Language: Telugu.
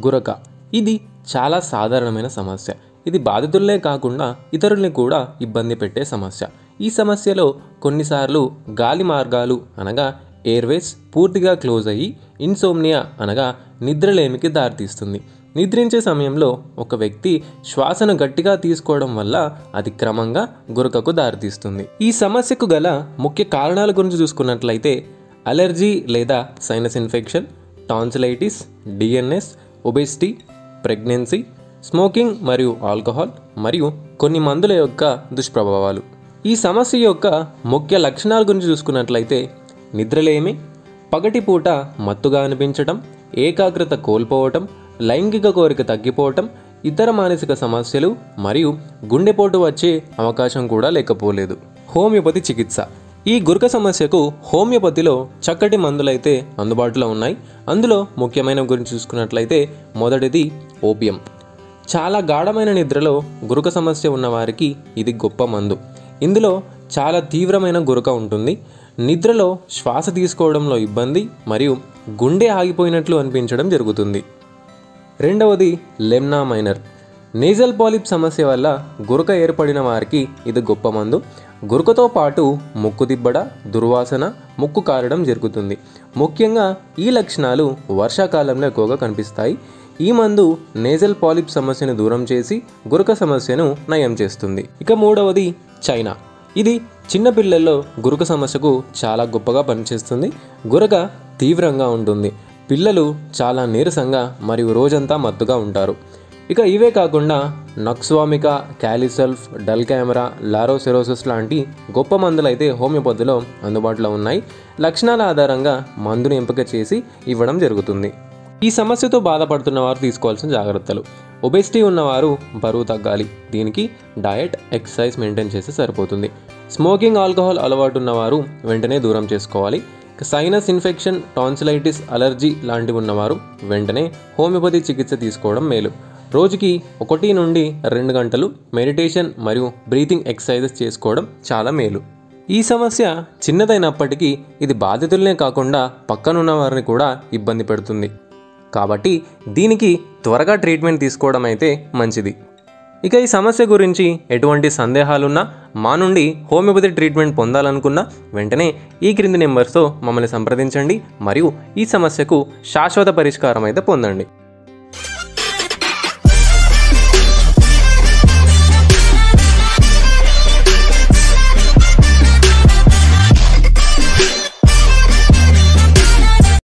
గురక. ఇది చాలా సాధారణమైన సమస్య. ఇది బాధితులనే కాకుండా ఇతరుల్ని కూడా ఇబ్బంది పెట్టే సమస్య. ఈ సమస్యలో కొన్నిసార్లు గాలి మార్గాలు అనగా ఎయిర్వేస్ పూర్తిగా క్లోజ్ అయ్యి ఇన్సోమ్నియా అనగా నిద్రలేమికి దారితీస్తుంది. నిద్రించే సమయంలో ఒక వ్యక్తి శ్వాసను గట్టిగా తీసుకోవడం వల్ల అది క్రమంగా గురకకు దారితీస్తుంది. ఈ సమస్యకు గల ముఖ్య కారణాల గురించి చూసుకున్నట్లయితే అలర్జీ లేదా sinus infection, tonsillitis, DNS, obesity, pregnancy, smoking మరియు ఆల్కహాల్ మరియు కొన్ని మందుల యొక్క దుష్ప్రభావాలు. ఈ సమస్య యొక్క ముఖ్య లక్షణాల గురించి చూసుకున్నట్లయితే నిద్రలేమి, పగటిపూట మత్తుగా అనిపించటం, ఏకాగ్రత కోల్పోవటం, లైంగిక కోరిక తగ్గిపోవటం, ఇతర మానసిక సమస్యలు మరియు గుండెపోటు వచ్చే అవకాశం కూడా లేకపోలేదు. హోమియోపతి చికిత్స. ఈ గురక సమస్యకు హోమియోపతిలో చక్కటి మందులైతే అందుబాటులో ఉన్నాయి. అందులో ముఖ్యమైన గురించి చూసుకున్నట్లయితే మొదటిది ఓపియం. చాలా గాఢమైన నిద్రలో గురక సమస్య ఉన్నవారికి ఇది గొప్ప మందు. ఇందులో చాలా తీవ్రమైన గురక ఉంటుంది. నిద్రలో శ్వాస తీసుకోవడంలో ఇబ్బంది మరియు గుండె ఆగిపోయినట్లు అనిపించడం జరుగుతుంది. రెండవది లెమ్నా మైనర్. నేజల్ పాలిప్ సమస్య వల్ల గురక ఏర్పడిన వారికి ఇది గొప్ప మందు. గురకతో పాటు ముక్కు దిబ్బడ, దుర్వాసన, ముక్కు కారడం జరుగుతుంది. ముఖ్యంగా ఈ లక్షణాలు వర్షాకాలంలో ఎక్కువగా కనిపిస్తాయి. ఈ మందు నేజల్ పాలిప్ సమస్యను దూరం చేసి గురక సమస్యను నయం చేస్తుంది. ఇక మూడవది చైనా. ఇది చిన్నపిల్లల్లో గురక సమస్యకు చాలా గొప్పగా పనిచేస్తుంది. గురక తీవ్రంగా ఉంటుంది. పిల్లలు చాలా నీరసంగా మరియు రోజంతా మత్తుగా ఉంటారు. ఇక ఇవే కాకుండా నక్స్వామికా, క్యాలిసల్ఫ్, డల్కామెరా, లారోసెరోసిస్ లాంటి గొప్ప మందులు అయితే హోమియోపతిలో అందుబాటులో ఉన్నాయి. లక్షణాల ఆధారంగా మందుని ఎంపిక చేసి ఇవ్వడం జరుగుతుంది. ఈ సమస్యతో బాధపడుతున్న వారు తీసుకోవాల్సిన జాగ్రత్తలు. ఒబెసిటీ ఉన్నవారు బరువు తగ్గాలి. దీనికి డయట్, ఎక్సర్సైజ్ మెయింటైన్ చేస్తే సరిపోతుంది. స్మోకింగ్, ఆల్కహాల్ అలవాటు ఉన్నవారు వెంటనే దూరం చేసుకోవాలి. సైనస్ ఇన్ఫెక్షన్, టాన్సిలైటిస్, అలర్జీ లాంటివి ఉన్నవారు వెంటనే హోమియోపతి చికిత్స తీసుకోవడం మేలు. రోజుకి 1 నుండి 2 గంటలు మెడిటేషన్ మరియు బ్రీతింగ్ ఎక్సర్సైజెస్ చేసుకోవడం చాలా మేలు. ఈ సమస్య చిన్నదైనప్పటికీ ఇది బాధితులనే కాకుండా పక్కనున్న వారిని కూడా ఇబ్బంది పెడుతుంది. కాబట్టి దీనికి త్వరగా ట్రీట్మెంట్ తీసుకోవడం అయితే మంచిది. ఇక ఈ సమస్య గురించి ఎటువంటి సందేహాలున్నా మా నుండి హోమియోపతి ట్రీట్మెంట్ పొందాలనుకున్నా వెంటనే ఈ క్రింది నెంబర్స్తో మమ్మల్ని సంప్రదించండి మరియు ఈ సమస్యకు శాశ్వత పరిష్కారం అయితే పొందండి.